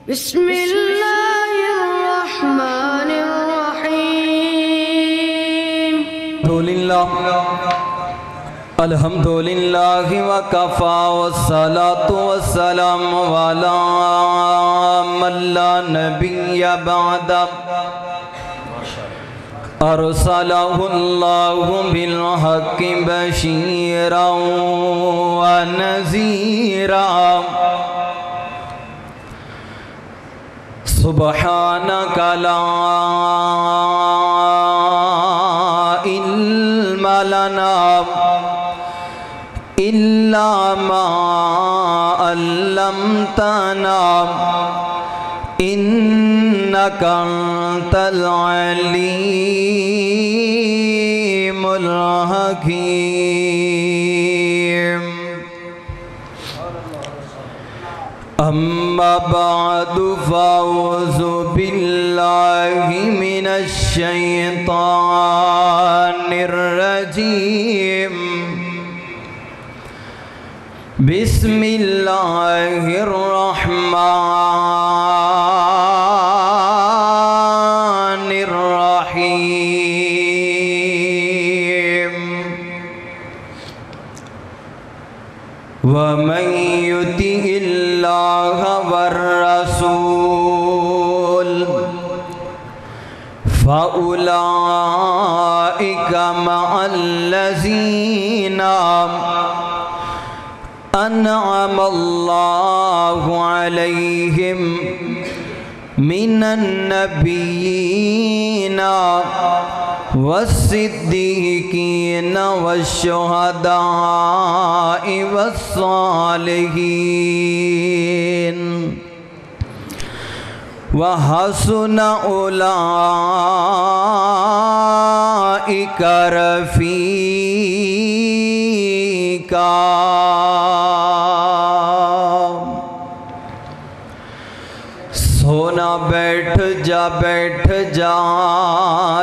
بسم اللہ الرحمن الرحیم الحمدللہ وکفا والصلاة والسلام علی من لا نبی بعد ارسلہ اللہ بالحق بشیرا ونذیرا سبحانک لا علم لنا إلا ما علمتنا إنك أنت العليم الحكيم أما بعد فأعوذ بالله من الشيطان الرجيم بسم اللہ الرحمن الرحیم ومن يطع اللہ والرسول فأولئك مع الذين انعم اللہ علیہم من النبیین والصدیقین والشہداء والصالحین وحسن اولئک رفیقا سونا بیٹھ جا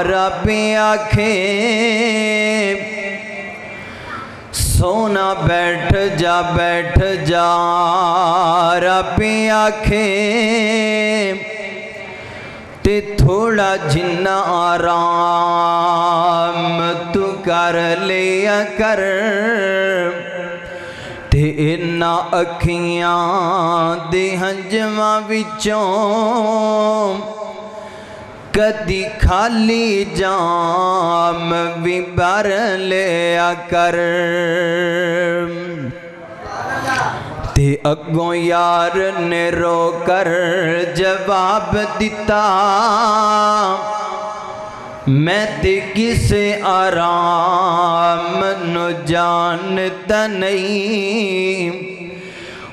رب آنکھیں سونا بیٹھ جا رب آنکھیں تے تھوڑا جنہ آرام تو کر لیا کر تے انہا اکھیاں دے ہنجمہ وچوں کدی کھالی جام بھی بھر لیا کر تے اگوں یار نے رو کر جواب دیتا میں تے کسے آرام نو جانتا نہیں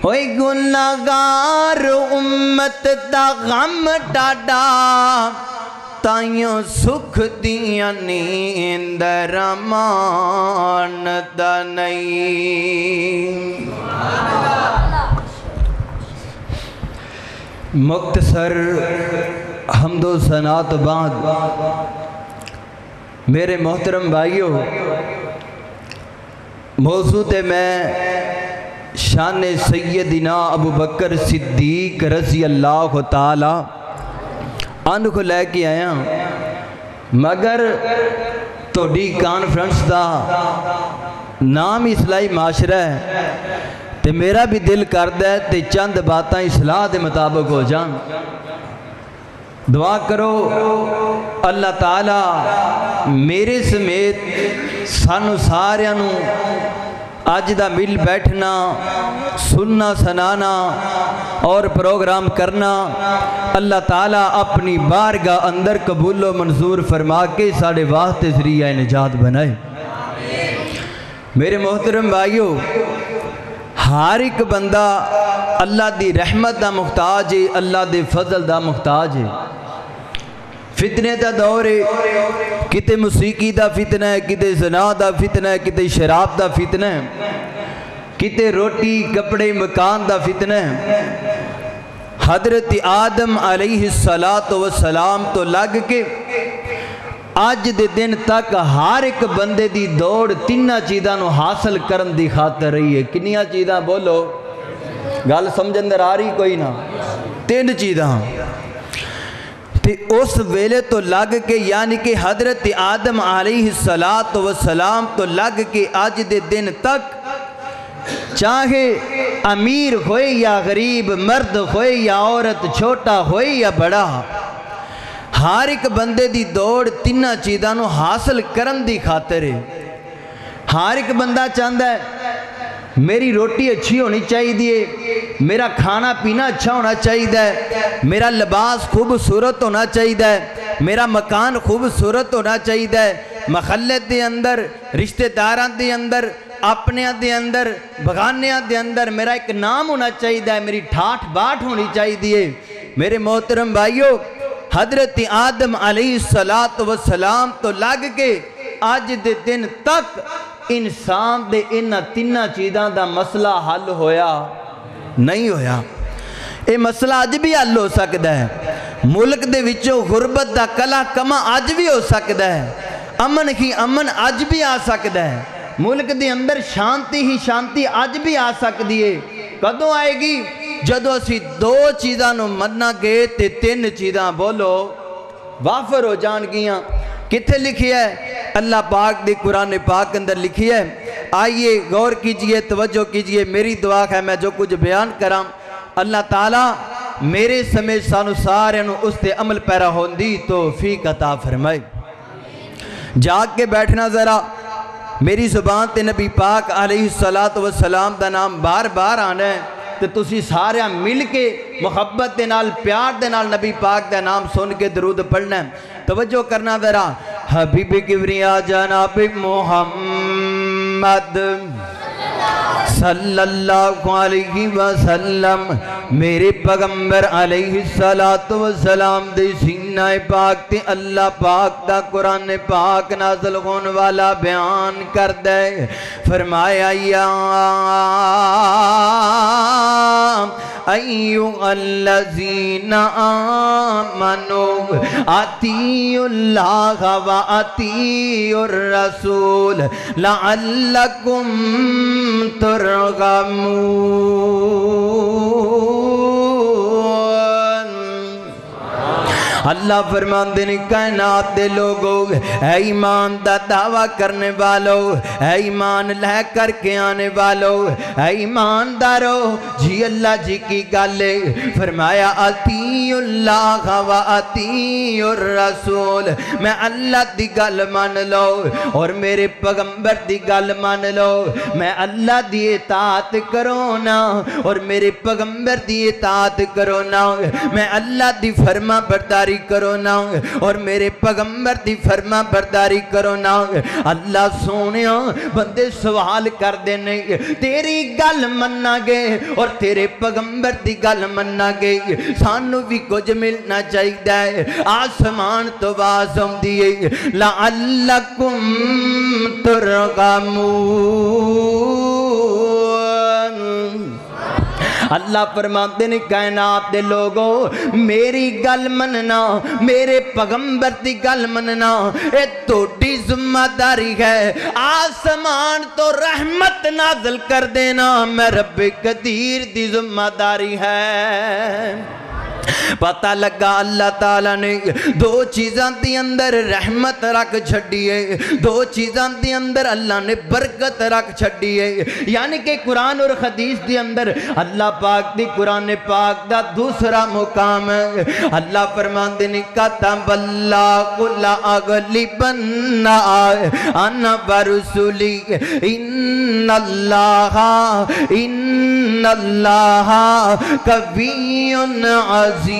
ہوئی گناہگار امت دا غم ڈاڈا تائیوں سکھ دیا نیند رمانتا نہیں مختصر حمد و ثنا تو بعد میرے محترم بھائیوں موضوع میں شان سیدنا ابو بکر صدیق رضی اللہ تعالی عنہ کو لے کے آیا مگر توڑی کانفرنس دا نام اصلاحی معاشرہ ہے تے میرا بھی دل کردہ ہے تے چند باتاں اصلاح دے مطابق ہو جان دعا کرو اللہ تعالیٰ میرے سمیت سانو ساریانو آج دا مل بیٹھنا سننا سنانا اور پروگرام کرنا اللہ تعالیٰ اپنی بارگاہ اندر قبول و منظور فرما کے ساڑھے واسطے ذریعہ نجات بنائے میرے محترم بھائیو ہر ایک بندہ اللہ دی رحمت دا محتاج ہے اللہ دی فضل دا محتاج ہے فتنے دا دور ہے کتے موسیقی دا فتنہ ہے کتے زنا دا فتنہ ہے کتے شراب دا فتنہ ہے کتے روٹی کپڑے مکان دا فتنہ ہے حضرت آدم علیہ السلام تو لگ کے آج دے دن تک ہر ایک بندے دی دوڑ تینہ چیزاں نو حاصل کرن دی خاطر رہی ہے کنیاں چیزاں بولو گل سمجھ اندر آ رہی کوئی نہ تین چیزاں تے اس ویلے تو لگ کے یعنی کہ حضرت آدم علیہ السلام تو لگ کے آج دے دن تک چاہے امیر ہوئے یا غریب، مرد ہوئے یا عورت، چھوٹا ہوئے یا بڑا، ہر ایک بندے دی دوڑ تینہ چیزاں نو حاصل کرن دی خاطر ہے۔ ہر ایک بندہ چاہتا ہے میری روٹی اچھی ہونی چاہیے، میرا کھانا پینا اچھا ہونا چاہیے، میرا لباس خوبصورت ہونا چاہیے، میرا مکان خوبصورت ہونا چاہیے، محلے دے اندر، رشتہ داراں دے اندر، اپنے دے اندر، بغانیاں دے اندر میرا ایک نام ہونا چاہیے، میری ٹھاٹ باٹ ہونی چاہیے۔ میرے محترم بھائیو، حضرت آدم علیہ السلام تو لگ کے آج دے دن تک انسان دے انہ تینہ چیزاں دا مسئلہ حل ہویا نہیں ہویا۔ اے مسئلہ آج بھی حل ہو سکتا ہے، ملک دے وچوں غربت دا کلا کما آج بھی ہو سکتا ہے، امن ہی امن آج بھی آ سکتا ہے، ملک دے اندر شانتی ہی شانتی آج بھی آ سکتی ہے۔ کدوں آئے گی؟ جدو اسی دو چیزاں نو مننا گے تے تین چیزاں بولو وافر ہو جان گیاں۔ کتھے لکھی ہے؟ اللہ پاک دی قرآن پاک اندر لکھی ہے۔ آئیے غور کیجئے، توجہ کیجئے، میری دعا ہے میں جو کچھ بیان کرام اللہ تعالیٰ میرے سمیت سانو سارے نو اس تے عمل پیرا ہوندی توفیق عطا فرمائے۔ جاگ کے بیٹھنا ذرا، میری زبان تے نبی پاک علیہ السلام دا نام بار بار آنا ہے تو تسی سارے مل کے محبت دے نال پیار دے نال نبی پاک دا نام سن کے درود پڑھنا ہے۔ توجہ کرنا ذرا، حبیب کبریا جناب محمد صلی اللہ علیہ وسلم، میرے پیغمبر علیہ السلام دے سینہ پاک تے اللہ پاک دا قرآن پاک نازل ہون والا بیان کر دے۔ فرمایا یا ایوہ الذین آمنوا اطیعوا اللہ و اطیعوا الرسول لعلکم ترغمون۔ اللہ فرماندے نے کائنات دے لوگو، اے ایمان دا دعویٰ کرنے والو، اے ایمان لے کر کے آنے والو، اے ایمان دارو جی اللہ جی کی گالے۔ فرمایا اطیعوا اللہ و اطیعوا الرسول، میں اللہ دی گل مان لو اور میرے پیغمبر دی گل مان لو، میں اللہ دی اطاعت کرونا اور میرے پیغمبر دی اطاعت کرونا، میں اللہ دی فرما برداری کرونا اور میرے پیغمبر دی فرما برداری کرونا۔ اللہ سونیا بندے سوال کر دینے، تیری گل مننا گے اور تیرے پیغمبر دی گل مننا گے، سانو بھی کچھ ملنا چاہیے۔ آسمان تو باز ہم دیئے لعلکم ترغمون۔ اللہ فرماتے نے کائنات دے لوگو، میری گل مننا، میرے پیغمبر دی گل مننا اے توڑی ذمہ داری ہے۔ آسمان تو رحمت نازل کر دینا میں رب قدیر دی ذمہ داری ہے۔ پتہ لگا اللہ تعالیٰ نے دو چیزاں دی اندر رحمت رکھ چھڑیے، دو چیزاں دی اندر اللہ نے برکت رکھ چھڑیے، یعنی کہ قرآن اور حدیث دی اندر اللہ پاک دی قرآن پاک دا دوسرا مقام ہے۔ اللہ فرماندے نے کتب اللہ لأغلبن انا ورسلی ان اللہ قوی عزیز۔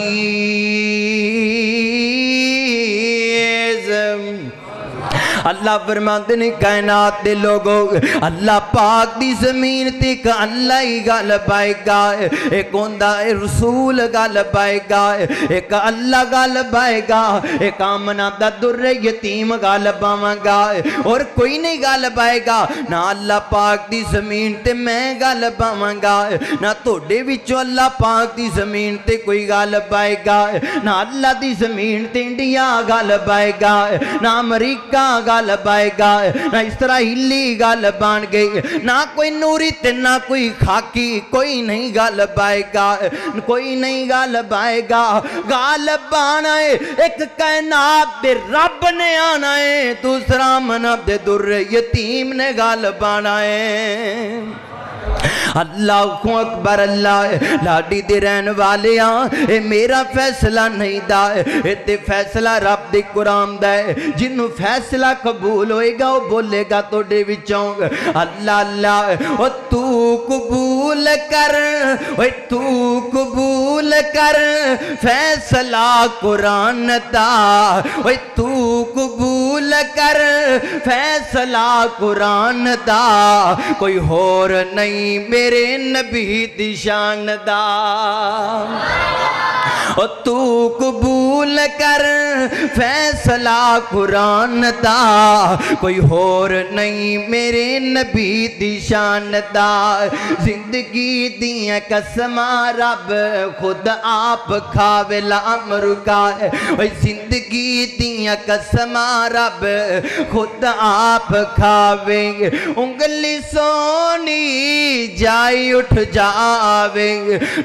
اللہ فرماتے ہیں کائنات دے لوگو، اللہ پاک دی زمین تک اللہ ہی غالب آئے گا، ایک ہوندہ رسول غالب آئے گا، ایک اللہ غالب آئے گا، ایک آمنہ دا در یتیم غالب آئے گا، اور کوئی نہیں غالب آئے گا۔ نہ اللہ پاک دی زمین تے میں غالب آئے گا، نہ توڑے وچو اللہ پاک دی زمین تے کوئی غالب آئے گا، نہ اللہ دی زمین تے انڈیا غالب آئے گا، نہ امریکہ غالب گل پائے گا نہ اسرائیلی گل بن گئی نہ کوئی نوری تے نہ کوئی خاکی کوئی نہیں گل پائے گا کوئی نہیں گل پائے گا گل بانا ہے ایک کائنات دے رب نے آنا ہے دوسرا منب دے در یتیم نے گل بانا ہے اللہ اکبر اللہ لاڈی دے رہن والے اے میرا فیصلہ نہیں دا اے تے فیصلہ رب دے قرآن دا ہے جنہوں فیصلہ قبول ہوئے گا وہ بولے گا تو دے وچوں اللہ اللہ او تو قبول کر او تو قبول کر فیصلہ قرآن دا او تو قبول کر فیصلہ قرآن دا کوئی اور نہیں میرے نبی دی شان دا او تو قبول کر فیصلہ قرآن دا کوئی اور نہیں میرے نبی دی شان دا زندگی دیاں قسماں رب خود آپ کھاوے لامر کا زندگی دیاں قسماں رب خود آپ کھاوے انگلی سونی جائی اٹھ جاوے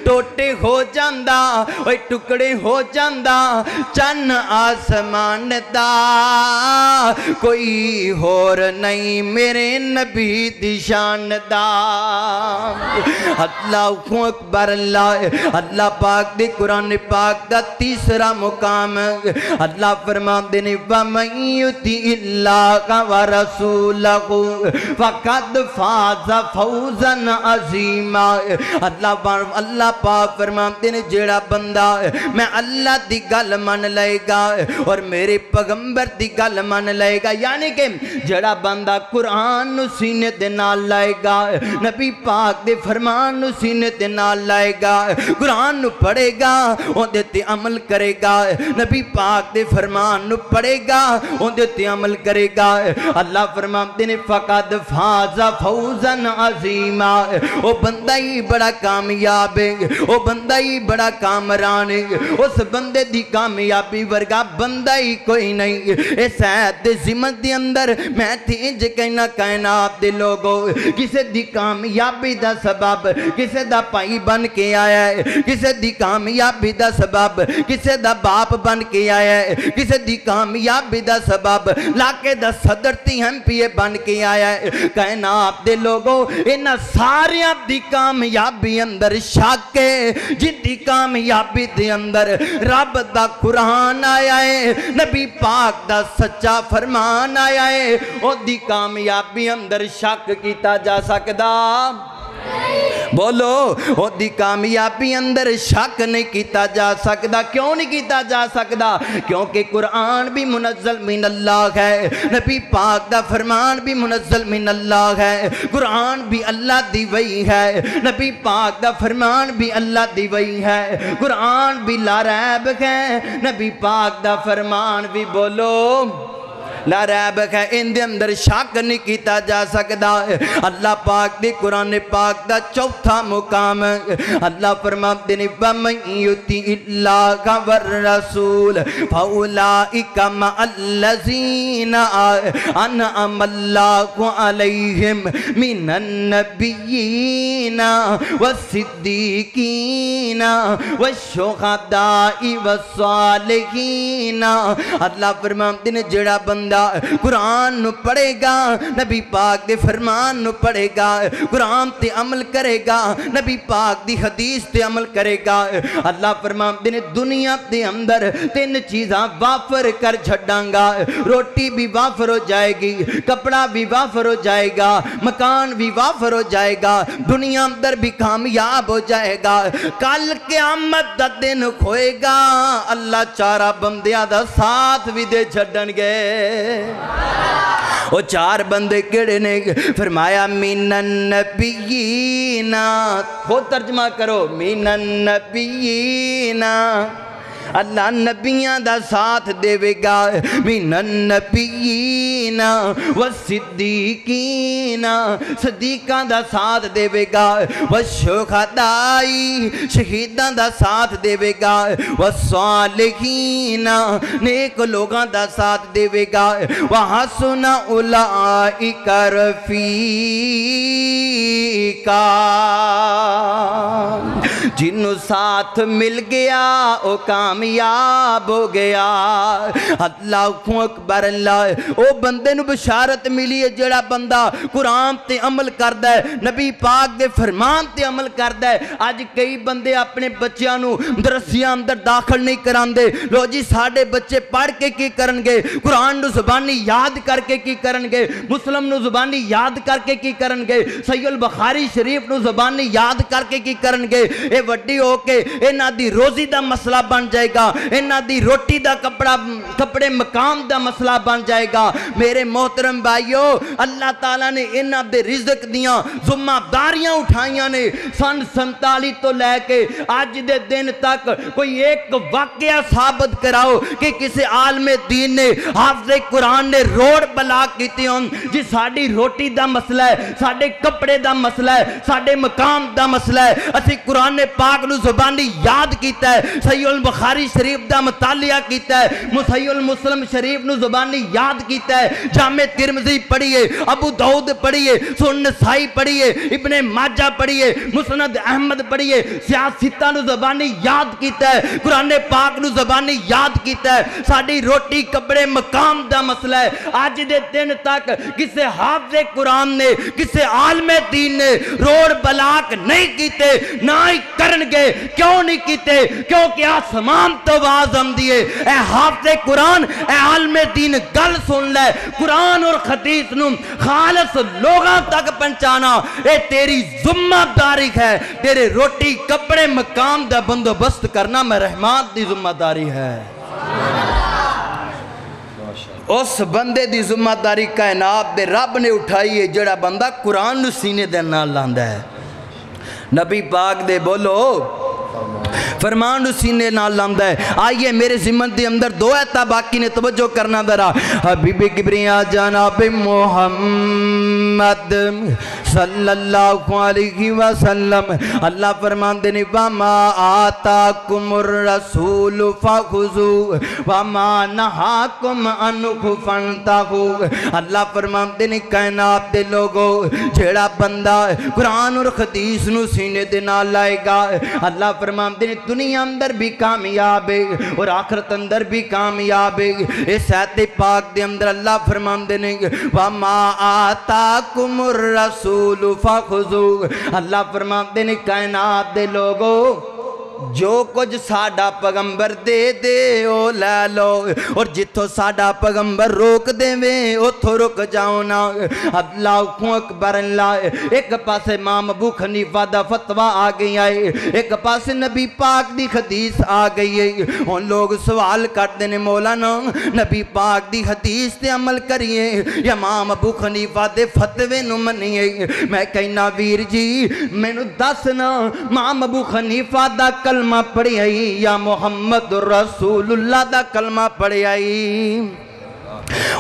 ٹوٹے ہو جاندہ ٹکڑے ہو جاندہ چن آسمان دا کوئی اور نہیں میرے نبی دی شان دا اللہ اکبر اللہ پاک دے قرآن پاک دا تیسرا مقام اللہ فرماندے نے وَمَن يُطِعِ اللَّهَ وَرَسُولَهُ فَقَدْ فَازَ فَوْزًا عَظِيمًا اللہ پاک فرماندے نے جیڑا بندہ میں اللہ دی گل من لے گا اور میرے پیغمبر دی گل من لے گا یعنی کہ جڑا بندہ قرآن نو سینے دے نال لائے گا نبی پاک دے فرمان نو سینے دے نال لائے گا قرآن نو پڑھے گا ان دے تے عمل کرے گا نبی پاک دے فرمان نو پڑھے گا ان دے تے عمل کرے گا اللہ فرماتے نے فقد فاز فوزا عظیما وہ بندہ ہی بڑا کامیاب ہے وہ بندہ ہی بڑا کامران ہے اس بندے دی کامیابی ورگا بندہ ہی کوئی نہیں اس عید دے زمن دی اندر میں تھی انج کہنا کائنات دے لوگوں کسے دی کامیابی دا سبب کسے دا پائی بن کے آیا ہے کسے دی کامیابی دا سبب کسے دا باپ بن کے آیا ہے کسے دی کامیابی دا سبب لاکے دا صدر تی ہم پیے بن کے آیا ہے کائنات دے لوگوں انہا ساریاں دی کامیابی اندر شاکے جن دی کامیابی دے اندر رب دا قرآن آیا ہے نبی پاک دا سچا فرمان آیا ہے او دی کامیابی اندر شک کیتا جا سکدا بولو او دی کامیابی اندر شک نہیں کیتا جا سکدا کیوں نہیں کیتا جا سکدا کیونکہ قرآن بھی منزل من اللہ ہے نبی پاک دا فرمان بھی منزل من اللہ ہے قرآن بھی اللہ دی وحی ہے نبی پاک دا فرمان بھی اللہ دی وحی ہے قرآن بھی لا ریب ہے نبی پاک دا فرمان بھی بولو لا ریب ہے ان دے اندر شک نہیں کیتا جا سکدا اللہ پاک دی قرآن پاک دا چوتھا مقام اللہ فرماتے ہیں وَمَن يُطِعِ اللَّهَ وَالرَّسُولَ فَأُولَئِكَ مَعَ الَّذِينَ أَنْعَمَ اللَّهُ عَلَيْهِمْ مِنَ النَّبِيِّينَ وَالصِّدِّيقِينَ وَالشُّهَدَاءِ وَالصَّالِحِينَ اللہ فرماتے ہیں جڑا بندہ قرآن نو پڑھے گا نبی پاک دے فرمان نو پڑھے گا قرآن تے عمل کرے گا نبی پاک دی حدیث تے عمل کرے گا اللہ فرماتے ہیں دنیا دے اندر تین چیزاں وافر کر چھڑاں گا روٹی بھی وافر ہو جائے گی کپڑا بھی وافر ہو جائے گا مکان بھی وافر ہو جائے گا دنیا اندر بھی کامیاب ہو جائے گا کل قیامت دا دن کھوئے گا اللہ چارہ بندیاں دا ساتھ بھی دے چھڑن گے وہ چار بندے کیڑے نے فرمایا من النبیین خود ترجمہ کرو من النبیین اللہ نبیاں دا ساتھ دے گا من النبیین والصدیقین صدیقاں دا ساتھ دے گا والشہداء شہیداں دا ساتھ دے گا والصالحین نیک لوگاں دا ساتھ دے گا وحسن اولئک رفیقا جنہوں ساتھ مل گیا او کامیاب ہو گیا اللہ اکبر اللہ او بندے نو بشارت ملی ہے جڑا بندہ قرآن تے عمل کردہ ہے نبی پاک دے فرمان تے عمل کردہ ہے آج کئی بندے اپنے بچیاں نو درسیاں اندر داخل نہیں کران دے لو جی ساڑھے بچے پڑھ کے کی کرنگے قرآن نو زبانی یاد کر کے کی کرنگے مسلم نو زبانی یاد کر کے کی کرنگے صحیح البخاری شریف نو زبانی یاد کر کے کی کرنگے اے وڈی ہو کے اینا دی روزی دا مسئلہ بن جائے گا اینا دی روٹی دا کپڑے مقام دا مسئلہ بن جائے گا میرے محترم بھائیو اللہ تعالیٰ نے اینا دے رزق دیاں ذمہ داریاں اٹھائیاں نے سن 47 تو لے کے آج دے دن تک کوئی ایک واقعہ ثابت کراؤ کہ کسی عالم دین نے حافظ قرآن نے روڈ بلاک کیتی ہوں جی ساڑی روٹی دا مسئلہ ہے ساڑے کپڑے دا مسئلہ ہے ساڑے مقام دا مسئلہ ہے اسی قرآن پاک نو زبانی یاد کیتا ہے صحیح البخاری شریف دا مطالعہ کیتا ہے صحیح المسلم شریف نو زبانی یاد کیتا ہے جامع ترمذی پڑھیے ابو داؤد پڑھیے سنن نسائی پڑھیے ابن ماجہ پڑھیے مسند احمد پڑھیے سیاستہ نو زبانی یاد کیتا ہے قرآن پاک نو زبانی یاد کیتا ہے ساڑی روٹی کپڑے مقام دا مسئلہ ہے آج دے دن تک کسے حافظ قرآن نے کسے عالم دین نے روڈ بلاک نہیں کیتے نہ ہی کرنگے کیوں نہیں کیتے کیونکہ آسمان تو آزم دیئے اے حافظ قرآن اے عالم دین گل سن لے قرآن اور حدیث نو خالص لوگاں تک پہنچانا اے تیری ذمہ داری ہے تیرے روٹی کپڑے مقام دا بندوبست کرنا میں رحمان دی ذمہ داری ہے اس بندے دی ذمہ داری کائنات دے رب نے اٹھائی ہے جڑا بندہ قرآن نو سینے دے نال لاندہ ہے نبی پاک دے بولو فرمان سینے نال لاندہ ہے آئیے میرے ذمت دے اندر دو ایتا باقی نے توجہ کرنا درا حبیب کبریا جناب محمد صلی اللہ علیہ وسلم اللہ فرمان دینے وَمَا آتَاكُمُ الرَّسُولُ فَخُذُوا وَمَا نَهَاكُمْ عَنْهُ فَانْتَهُوا اللہ فرمان دینے کائنات دے لوگو جیڑا بندہ قرآن اور حدیث نو سینے دے نال لائے گا اللہ فرمان دینے دنیا اندر بھی کامیاب ہے اور آخرت اندر بھی کامیاب ہے اس آیت پاک دے اندر اللہ فرمان دینے وَمَا آتَاكُمُ الرَّسُولُ فَخُذُوا اللہ فرمان دینے کائنات دے لوگو جو کچھ ساڑھا پیغمبر دے دے او لے لو اور جتھو ساڑھا پیغمبر روک دے میں اتھو رک جاؤنا اللہ اکبر اللہ ایک پاس امام ابو حنیفہ دا فتوہ آ گئی آئے ایک پاس نبی پاک دی حدیث آ گئی ہے ان لوگ سوال کر دینے مولانا نبی پاک دی حدیث تے عمل کریے یا امام ابو حنیفہ دے فتوے نو منیے میں کہنا ویر جی میں نو دسنا امام ابو حنیفہ دا کلمہ پڑھی آئی یا محمد رسول اللہ دا کلمہ پڑھی آئی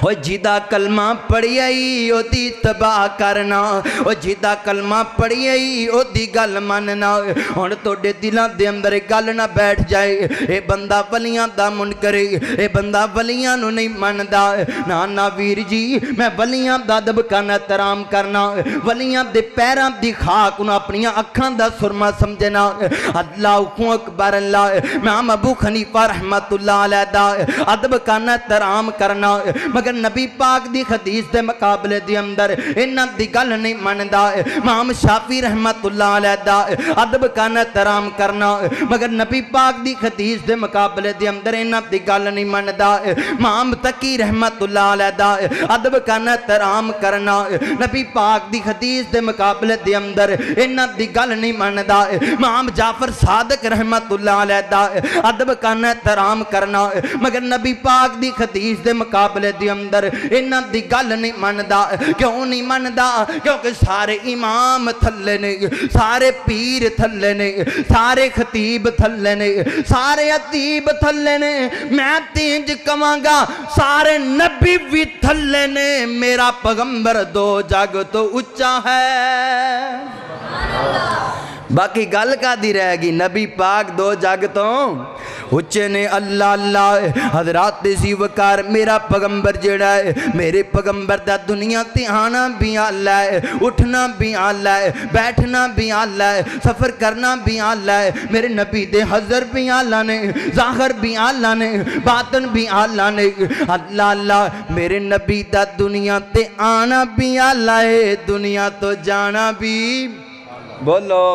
او جیدہ کلمہ پڑھی آئی او دی تباہ کرنا او جیدہ کلمہ پڑھی آئی او دی گل مننا اور تو دے دلان دے اندر گل نہ بیٹھ جائے اے بندہ ولیاں دا منکرے اے بندہ ولیاں نو نہیں مندہ نانا ویر جی میں ولیاں دا دب کرنا احترام کرنا ولیاں دے پیران دی خاک انہوں اپنی اکھان دا سرما سمجھنا اللہ اکبر اللہ میں ابو حنیفہ رحمت اللہ علیہ دا ادب کرنا احترام کرنا مگر نبی پاک دی حدیث دے مقابلے دی اندر انہاں دی گل نہیں ماندا امام شافعی رحمت اللہ علیہ دا ادب کرنا احترام کرنا مگر نبی پاک دی حدیث دے مقابلے دی اندر انہاں دی گل نہیں ماندا امام تقی رحمت اللہ علیہ دا ادب کرنا احترام کرنا نبی پاک دی حدیث دے مقابلے دی اندر انہاں دی گل نہیں ماندا امام جعفر صادق رحمت اللہ علیہ دا ادب کرنا احترام کرنا مگر نبی پاک دی حدیث دے مقابلے مقابلے دی اندر انہاں دی گل نہیں مندا کیوں نہیں مندا کیونکہ سارے امام تھلے نے سارے پیر تھلے نے سارے خطیب تھلے نے سارے ادیب تھلے نے میں تینج کمانگا سارے نبی بھی تھلے نے میرا پیغمبر دو جگ تو اچھا ہے باقی گل کا دی رہ گی نبی پاک دو جگ تو اچھے نے اللہ اللہ حضرات سی وقار میرا پیغمبر جڑا ہے میرے پیغمبر دا دنیا تے آنا بھی آلہ ہے اٹھنا بھی آلہ ہے بیٹھنا بھی آلہ ہے سفر کرنا بھی آلہ ہے میرے نبی دے حضر بھی آلہ نے ظاہر بھی آلہ نے باطن بھی آلہ نے اللہ اللہ میرے نبی دا دنیا تے آنا بھی آلہ ہے دنیا تو جانا بھی بولو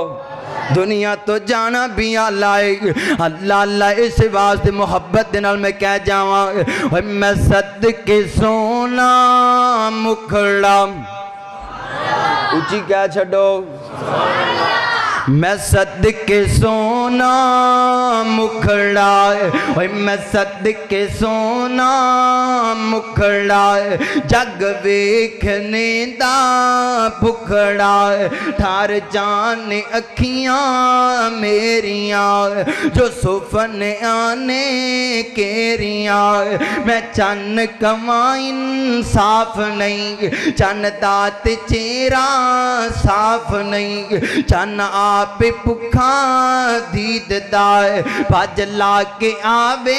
دنیا تو جانا بھی اللہ ہے اللہ اللہ اس واسطے محبت دنال میں کہہ جاواں میں صدقے سونا مکھڑا اچھی کیا چھڑو میں صدقے سونا مکھڑا میں صدقے سونا مکھڑا جگ ویکھنے دا بکھڑا ٹھار جان اکھیاں میریاں جو سفن آنے کیریاں میں چن کماں انصاف نہیں چن دات چیرا صاف نہیں چن آپ پکھاں دید دائے بھاج لا کے آوے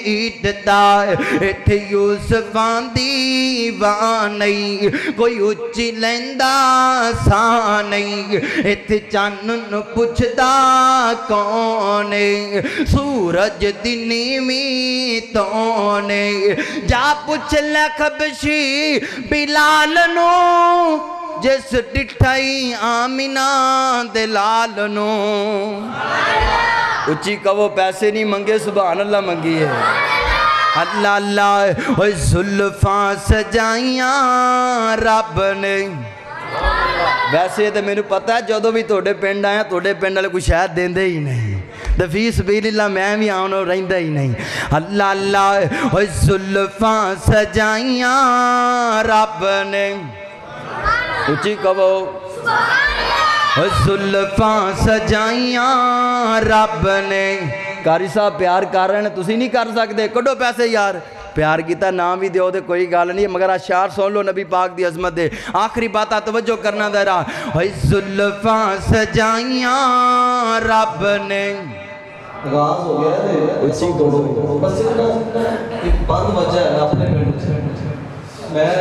عید دائے اتھے یوسفان دیوان نہیں کوئی اچھی لیندہ سان نہیں اتھے چانن پچھدا کونے سورج دنیوی تونے جا پچھ لے خبشی بلال نو جس ڈٹھائی آمینہ دلال نو اچھی کہو پیسے نہیں منگے سبحان اللہ منگی ہے اللہ اللہ اوہ زلفاں سجائیاں رب نے ویسے تو میں نے پتہ ہے جدو بھی توڑے پینڈ آیا توڑے پینڈ والے کوئی شاید دیں دے ہی نہیں فی سبیل اللہ میں بھی آؤں رہندہ ہی نہیں اللہ اللہ اوہ زلفاں سجائیاں رب نے اچھی کہو زلفاں سجائیاں رب نے کاری صاحب پیار کر رہے ہیں تسی نہیں کر سکتے کڈو پیسے یار پیار کیتا نام بھی دیو دے کوئی گال نہیں مگر اشعار سن لو نبی پاک دی عظمت دے آخری بات توجہ کرنا دے رہا زلفاں سجائیاں رب نے آغاز ہو گیا ہے اچھی توڑو بس ایک بند وجہ ہے اپنے پینڈ سے میں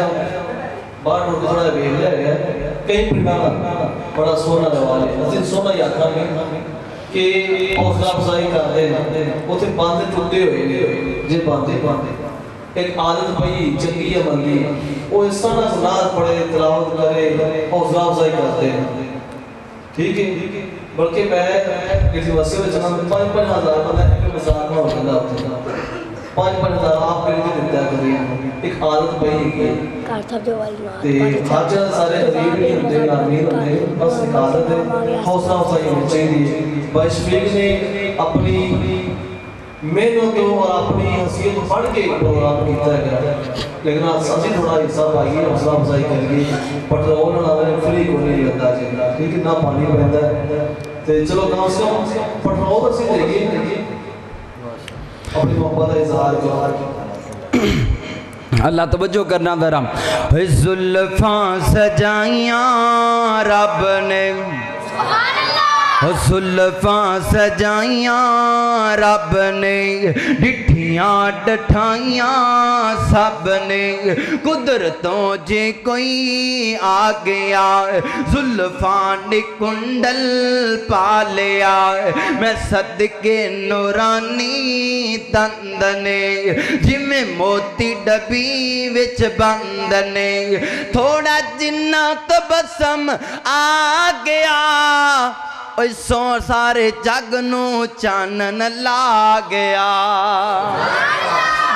باہر روڈ تھوڑا بیگ لے گیا کہیں پڑھنا بڑا سونا روال ہے نظر سونا یاکھا میں کہ حوصلہ افزائی کرتے ہیں وہ تھے باندھے ٹوٹے ہوئے جی باندھے ایک عادت پئی چنگی عملی وہ اس طرح سنات پڑھے تلاوت کرے حوصلہ افزائی کرتے ہیں ٹھیک ہے بلکہ میں کسی وسیع میں چنان 5,000 پتہ ہے کہ مساق میں ہوتا ہے 5,000 آپ کے لیے دیتا ہے ایک عادت پئی ہے حاجہ سارے غریب نہیں ہوتے نامیر ہوتے بس ایک عادت ہے حوصلہ افزائی ہونی چاہیے بشفیق نے اپنی محنتوں اور اپنی حیثیت پڑھ کے پروگرام کیتا ہے لیکن اسی تھوڑا حصہ پائیے حوصلہ افزائی کریے پٹرول نہ فری کو نہیں لگتا چاہیے ٹھیک ہے نہ پانی پہنتا ہے تو چلو کم سے کم پٹرول اسی دیکھیے اپنی محبت اظہار کیا اللہ توجہ کرنا ذرا زلفاں سجائیاں رب نے زلفاں سجائیاں رب نے ڈٹھیاں ڈٹھائیاں سب نے قدرتوں جے کوئی آ گیا زلفاں نے کنڈل پا لیا میں صدقے نورانی تند نے جمیں موتی ڈبی وچ بند نے تھوڑا جنہ تبسم آ گیا سارے جگ نو چانن لا گیا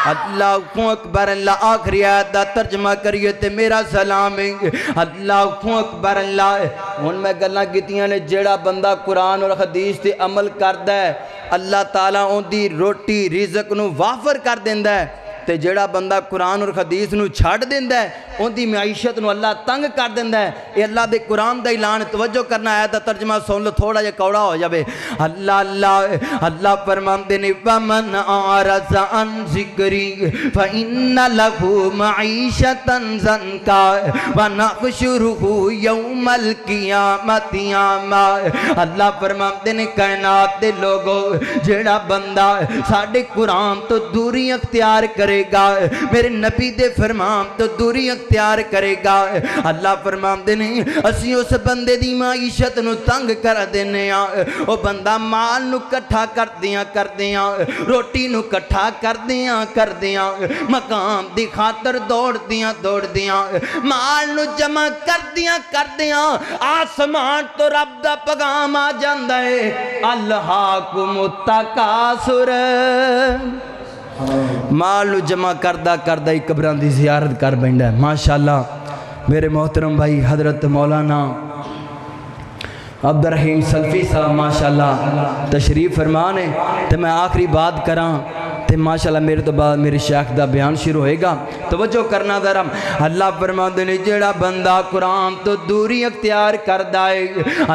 اللہ اکبر اللہ آخری آیت دا ترجمہ کریے تے میرا سلام ہے اللہ اکبر اللہ ان میں گلنا کیتیاں نے جیڑا بندہ قرآن اور حدیث تے عمل کردہ ہے اللہ تعالیٰ ان دی روٹی رزق نو وافر کر دیندہ ہے تے جڑا بندہ قرآن اور حدیث نو چھڑ دیندا ہے ان دی معیشت نو اللہ تنگ کر دیندا ہے. اے اللہ دے قرآن دا اعلان توجہ کرنا ہے دا ترجمہ سن لو تھوڑا جا کوڑا ہو جاوے. اللہ فرماندے نے ومن اعرض عن ذکری فإن له معیشۃ ضنکا ونحشرہ یوم القیامۃ اعما. اللہ فرماندے نے کائنات دے لوگو جڑا بندہ ساڈے قرآن تو دوری اختیار کرے گا میرے نبی دے فرمان تو دوری اختیار کرے گا اللہ فرماندے نے اسی اس بندے دی معیشت نو تنگ کر دینے او بندہ مال نو کٹھا کر دیاں روٹی نو کٹھا کر دیاں مقام دی خاطر دوڑ دیاں مال نو جمع کر دیاں آسمان تو رب دا پیغام آ جاندا ہے الہاکم التکاثر. مال نو جمع کردہ ہی قبران دی زیارت کر بیندا ہے. ماشاءاللہ میرے محترم بھائی حضرت مولانا عبدالرحیم سلفی صاحب ماشاءاللہ تشریف فرمانے تو میں آخری بات کراں تے ماشاءاللہ میرے تو بعد میرے شیخ دا بیان شروع ہوئے گا. توجہ کرنا ذرا. اللہ فرماندے نے جڑا بندہ قرآن تو دوری اختیار کر دائے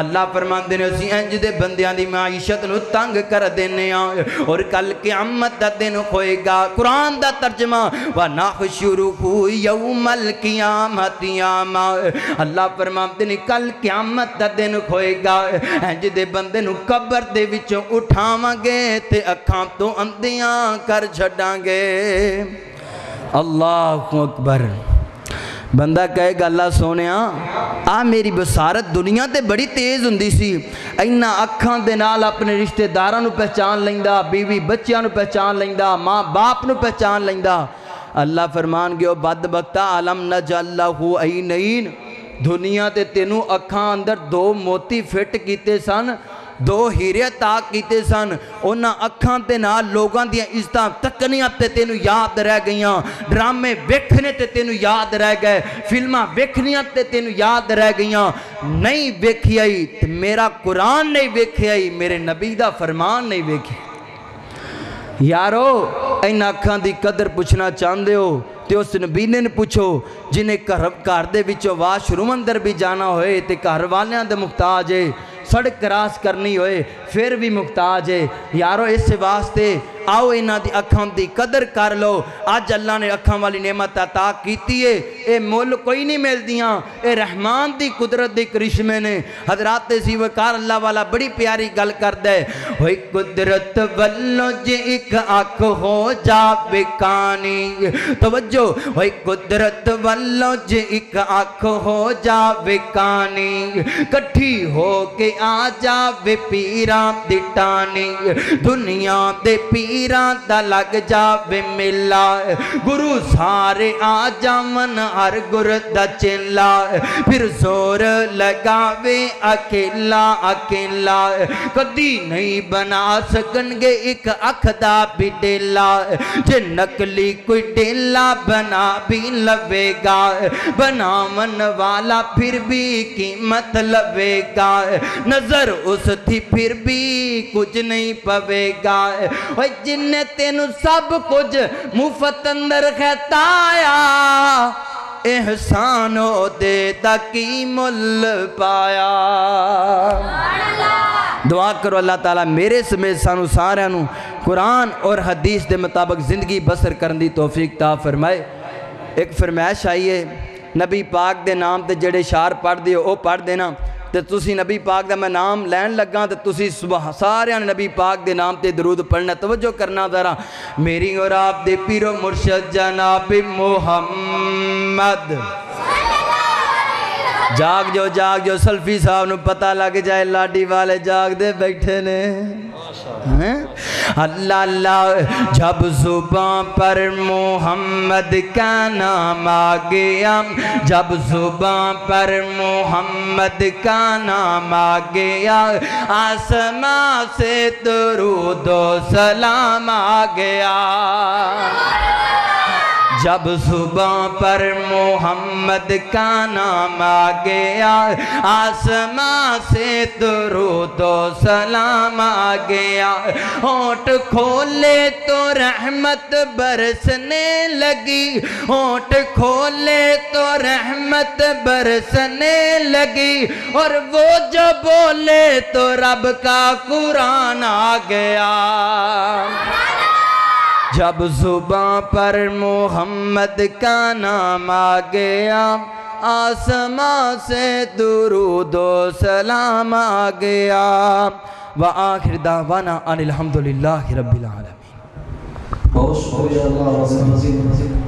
اللہ فرماندے نے اسی انج دے بندیاں دی معیشت نو تنگ کر دینے اور کل قیامت دا دن ہوئے گا. قرآن دا ترجمہ وَنَحْشُرُهُ يَوْمَ الْقِيَامَةِ اعْمَا. اللہ فرماندے نے کل قیامت دا دن ہوئے گا انج دے بندے نو قبر دے وچوں اٹھاواں گے تے اکھاں تو اندیاں کر چھڑاں گے. اللہ اکبر. بندہ کہے گا اللہ سونیا میری بصارت دنیا تے بڑی تیز ہوندی سی اینا اکھاں دے نال اپنے رشتہ داراں نو پہچان لیندا بیوی بچیاں نو پہچان لیندا ماں باپ نو پہچان لیندا. اللہ فرمان گئے بدبختہ علم نجعل لہ عینین دنیا تے تینوں اکھاں اندر 2 موتی فٹ کیتے سن 2 ہیرے تاک کیتے سن اونا اکھاں تے نال لوگاں دیاں عزتاں تکنیاں تے تینوں یاد رہ گئیاں ڈرامے ویکھنے تے تینوں یاد رہ گئے فلماں ویکھنیاں تے تینوں یاد رہ گئیاں نہیں ویکھی آئی تے میرا قرآن نہیں ویکھی آئی میرے نبی دا فرمان نہیں ویکھی. یارو این اکھاں دی قدر پوچھنا چاندے ہو تے اس نبی نے پوچھو جنہیں گھر دے وچوں واش روم اندر بھی جانا ہوئے تے گھر والیاں دے محتاج ہے سڑک کراس کرنی ہوئے پھر بھی محتاج ہے. یارو اس واسطے آؤ انہاں دی اکھاں دی قدر کر لو. آج اللہ نے اکھاں والی نعمت عطا کیتی ہے اے مول کوئی نہیں مل دیاں اے رحمان دی قدرت دی کرشمے نے. حضرات سی وقار اللہ والا بڑی پیاری گل کر دے ہوئی قدرت والو جے ایک اکھ ہو جا بکانی. توجہ ہوئی قدرت والو جے ایک اکھ ہو جا بکانی کٹھی ہو کے آ جا وے پیران دی ٹانی دنیا دے پیران دا لگ جا وے ملا گرو سارے آ جامن ہر گر دا چلا پھر زور لگا وے اکیلا کدی نہیں بنا سکنگے ایک اکھ دا بھی ڈیلا جے نکلی کوئی ڈیلا بنا بھی لوے گا بنا من والا پھر بھی قیمت لوے گا نظر اس تھی پھر بھی کچھ نہیں پوے گا جن نے تینوں سب کچھ مفت اندر خطایا احسانو دے تاکی مل پایا. دعا کرو اللہ تعالیٰ میرے سمیت سانو سارے قرآن اور حدیث دے مطابق زندگی بسر کرنے دی توفیق تا فرمائے. ایک فرمائش آئیے نبی پاک دے نام تے جڑے شعر پڑھ دیو او پڑھ دینا تے تسی نبی پاک دا میں نام لین لگا تے تسی سارے نبی پاک دے نام تے درود پڑھنا. توجہ کرنا ذرا میری اور آپ دے پیر و مرشد جناب محمد جاگ جو سلفی صاحب نو پتہ لگ جائے لاڈی والے جاگ دے بیٹھے نے. اللہ جب زبان پر محمد کا نام آ گیا جب زبان پر محمد کا نام آ گیا آسمان سے درود و سلام آ گیا جب زباں پر محمد کا نام آ گیا آسمان سے درود و سلام آ گیا ہونٹ کھولے تو رحمت برسنے لگی ہونٹ کھولے تو رحمت برسنے لگی اور وہ جو بولے تو رب کا قرآن آ گیا جب زباں پر محمد کا نام آ گیا آسمان سے درود و سلام آ گیا وآخر دعوانا ان الحمدللہ رب العالمین بہت شکریہ اللہ